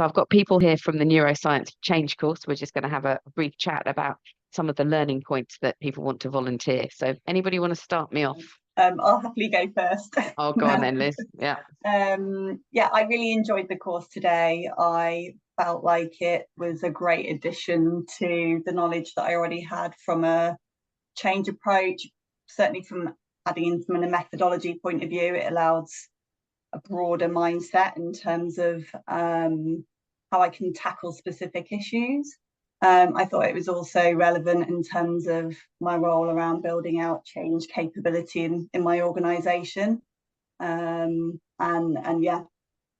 So I've got people here from the Neuroscience Change course. We're just going to have a brief chat about some of the learning points that people want to volunteer. So anybody want to start me off? I'll happily go first. Oh, go on then, Liz. Yeah. Yeah, I really enjoyed the course today. I felt like it was a great addition to the knowledge that I already had from a change approach. Certainly from adding in from a methodology point of view, it allows a broader mindset in terms of how I can tackle specific issues. I thought it was also relevant in terms of my role around building out change capability in my organisation. And yeah,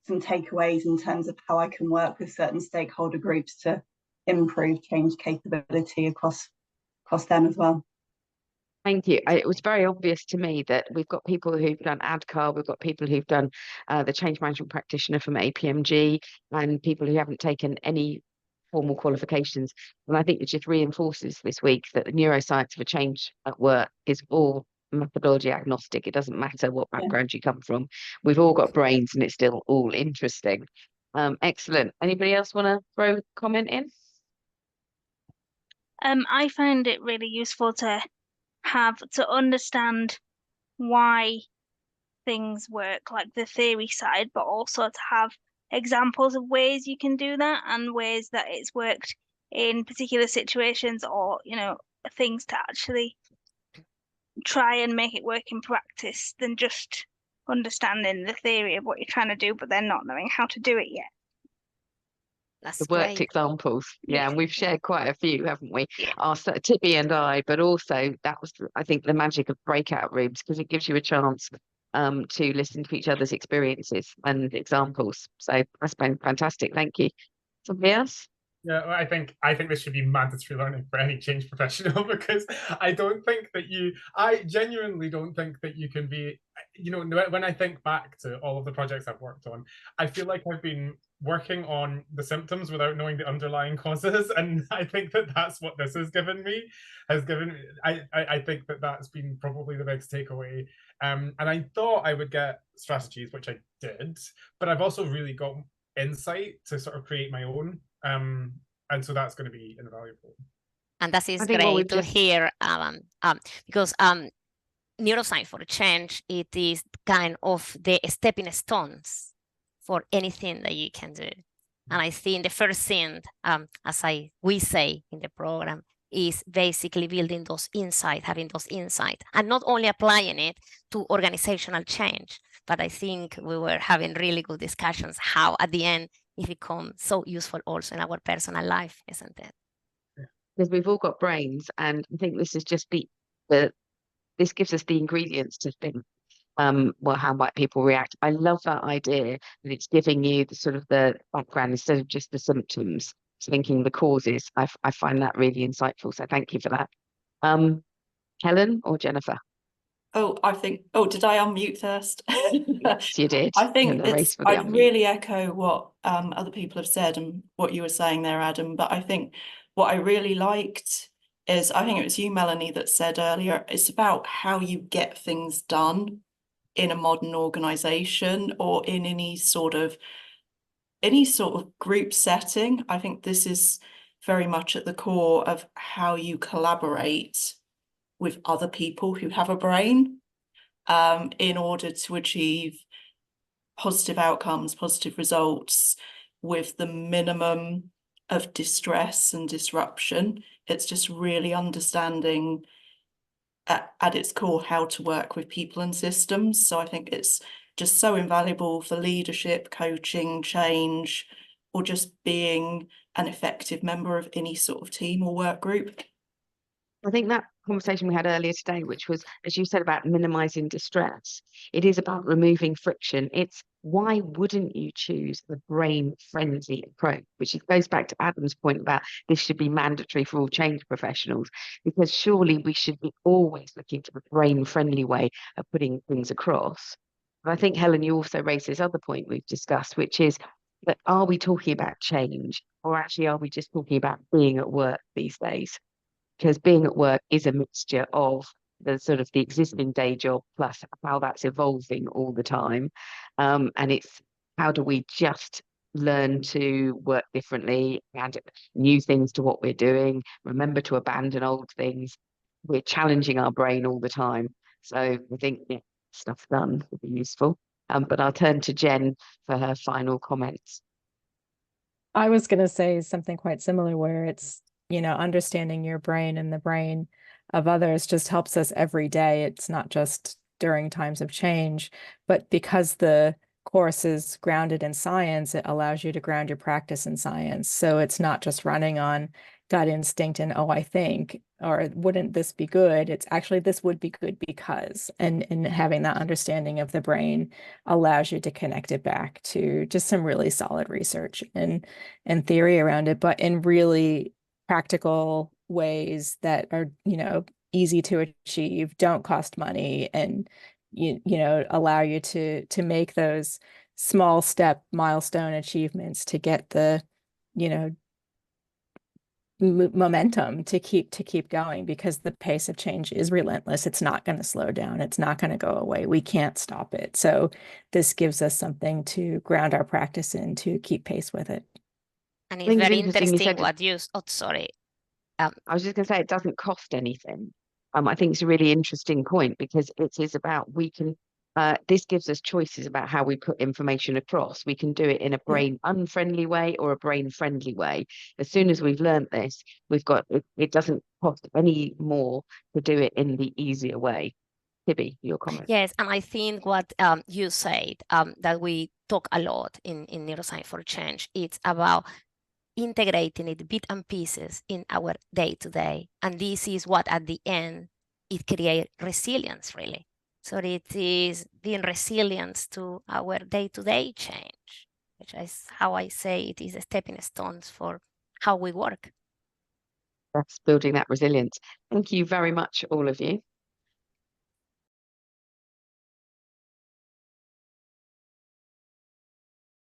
some takeaways in terms of how I can work with certain stakeholder groups to improve change capability across them as well. Thank you. It was very obvious to me that we've got people who've done ADCAR, we've got people who've done the change management practitioner from APMG, and people who haven't taken any formal qualifications. And I think it just reinforces this week that the neuroscience for change at work is all methodology agnostic. It doesn't matter what background you come from. We've all got brains and it's still all interesting. Excellent. Anybody else want to throw a comment in? I find it really useful to understand why things work, like the theory side, but also to have examples of ways you can do that and ways that it's worked in particular situations, or things to actually try and make it work in practice, than just understanding the theory of what you're trying to do but then not knowing how to do it yet. That's the worked great. examples. Yeah, and we've shared quite a few, haven't we? Yeah. Tibby and I, but also that was, I think, the magic of breakout rooms, because it gives you a chance to listen to each other's experiences and examples. So that's been fantastic. Thank you. Somebody else? Yeah, well, I think this should be mandatory learning for any change professional, because I genuinely don't think that you can be, when I think back to all of the projects I've worked on, I feel like I've been working on the symptoms without knowing the underlying causes, and I think that that's what this has given me. I think that that's been probably the biggest takeaway. And I thought I would get strategies, which I did, but I've also really got insight to sort of create my own. And so that's going to be invaluable. And that is great to hear, Alan, because neuroscience for change, it is kind of the stepping stones for anything that you can do. And I think the first thing, we say in the program, is basically building those insights, having those insights, and not only applying it to organizational change, but I think we were having really good discussions how at the end it becomes so useful also in our personal life, isn't it? Because we've all got brains, and I think this is just this gives us the ingredients to think how might people react. I love that idea that it's giving you the sort of the background instead of just the symptoms, thinking the causes. I find that really insightful, so thank you for that. Helen or Jennifer? Did I unmute first? Yes, you did. I think I'd really echo what other people have said and what you were saying there, Adam. But I think what I really liked is, I think it was you, Melanie, that said earlier, it's about how you get things done in a modern organization or in any sort of group setting. I think this is very much at the core of how you collaborate with other people who have a brain in order to achieve positive outcomes, positive results with the minimum of distress and disruption. It's just really understanding at its core how to work with people and systems. So I think it's just so invaluable for leadership, coaching, change, or just being an effective member of any sort of team or work group. I think that conversation we had earlier today, which was, as you said, about minimizing distress, it is about removing friction. It's why wouldn't you choose the brain-friendly approach, which goes back to Adam's point about this should be mandatory for all change professionals, because surely we should be always looking for the brain-friendly way of putting things across. But I think, Helen, you also raised this other point we've discussed, which is that are we talking about change, or actually are we just talking about being at work these days? Because being at work is a mixture of the sort of the existing day job plus how that's evolving all the time. And it's how do we just learn to work differently, add new things to what we're doing, remember to abandon old things. We're challenging our brain all the time. So I think stuff done would be useful. But I'll turn to Jen for her final comments. I was going to say something quite similar, where it's, understanding your brain and the brain of others just helps us every day. It's not just during times of change, but because the course is grounded in science, it allows you to ground your practice in science. So it's not just running on gut instinct and, oh, I think, or wouldn't this be good? It's actually, this would be good because, and having that understanding of the brain allows you to connect it back to just some really solid research and theory around it, but in really practical ways that are, easy to achieve, don't cost money, and allow you to make those small step milestone achievements to get the momentum to keep going, because the pace of change is relentless. It's not going to slow down. It's not going to go away. We can't stop it. So this gives us something to ground our practice in, to keep pace with it. And it's very interesting what you, sorry. I was just going to say, it doesn't cost anything. I think it's a really interesting point, because it is about, this gives us choices about how we put information across. We can do it in a brain unfriendly way or a brain friendly way. As soon as we've learned this, it doesn't cost any more to do it in the easier way. Tibby, your comment. Yes, and I think what you said, that we talk a lot in Neuroscience for Change, it's about integrating it bit and pieces in our day-to-day. And this is what at the end, it creates resilience, really. So it is being resilient to our day-to-day change, which is how I say it is a stepping stones for how we work. That's building that resilience. Thank you very much, all of you.